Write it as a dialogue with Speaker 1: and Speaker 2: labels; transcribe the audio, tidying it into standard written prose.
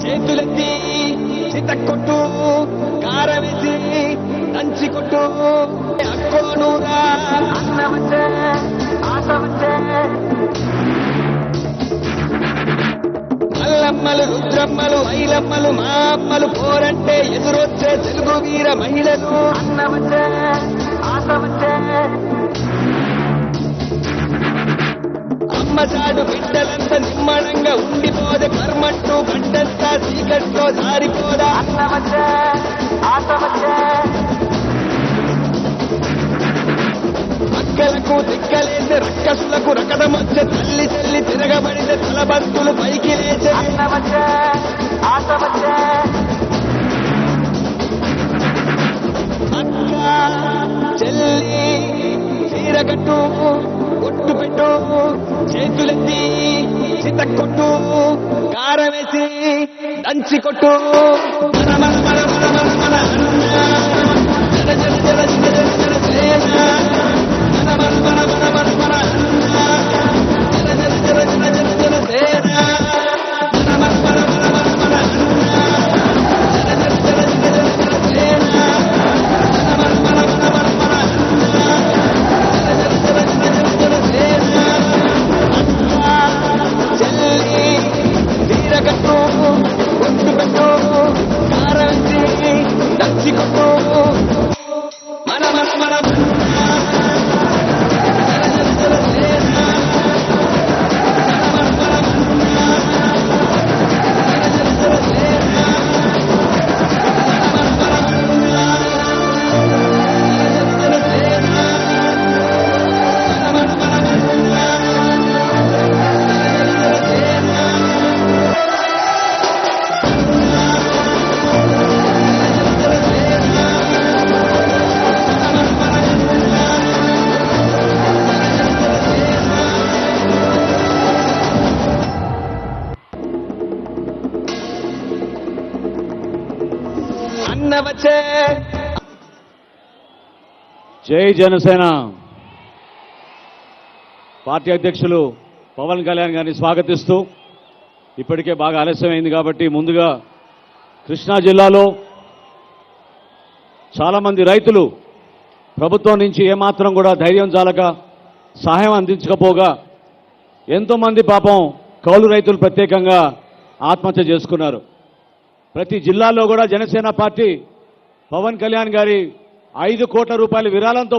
Speaker 1: చేతులెత్తి చితక్కొట్టు కారవేసి దంచి కొట్టు అక్కోనూరా అన్న వచ్చే ఆశ వచ్చే మల్లమ్మలు రుద్రమ్మలు ఐలమ్మలు మా అమ్మలు పోరంటే ఎదురొచ్చే తెలుగు వీర మహిళలు అన్న వచ్చే ఆశ వచ్చే అమ్మసాడు బిడ్డలంతా నిమ్మడంగా ఉండిపోదే కర్మంటూ గంటంతా చీకట్లో జారిపోదా అన్న వచ్చే ఆశ వచ్చే అక్కలకు దిక్కలేసే రక్కసులకు రకదమొచ్చే తల్లి తల్లి తిరగబడితే తలబంతులు పైకి లేచే అన్న వచ్చే ఆశ వచ్చే అక్క చెల్లి చీరకట్టు కొట్టు పెట్టు చేతులెత్తి చితక్కొట్టు కారవేసి దంచి కొట్టు మన మన మన మన మన మన అన్న జల జల జల జల జల జల సేన మన మన మన మన మన మన అన్న జల జల జల జల జల జల సేన మన మన మన మన మన మన అన్న జల జల జల జల జల జల సేన మన మన మన మన మన మన అన్న జల జల జల జల జల సేన చెల్లి తీరగట్టు కొట్టు పెట్టు కారవేసి దంచి కొట్టు మన మన మన అన్న వచ్చే
Speaker 2: జై జనసేన పార్టీ అధ్యక్షులు పవన్ కళ్యాణ్ గారిని స్వాగతిస్తూ ఇప్పటికే బాగా ఆలస్యమైంది కాబట్టి ముందుగా కృష్ణా జిల్లాలో చాలామంది రైతులు ప్రభుత్వం నుంచి ఏమాత్రం కూడా ధైర్యం చాలక సహాయం అందించకపోగా ఎంతోమంది పాపం కౌలు రైతులు ప్రత్యేకంగా ఆత్మహత్య చేసుకున్నారు. ప్రతి జిల్లాలో కూడా జనసేన పార్టీ పవన్ కళ్యాణ్ గారి 5 కోట్ల రూపాయల విరాళంతో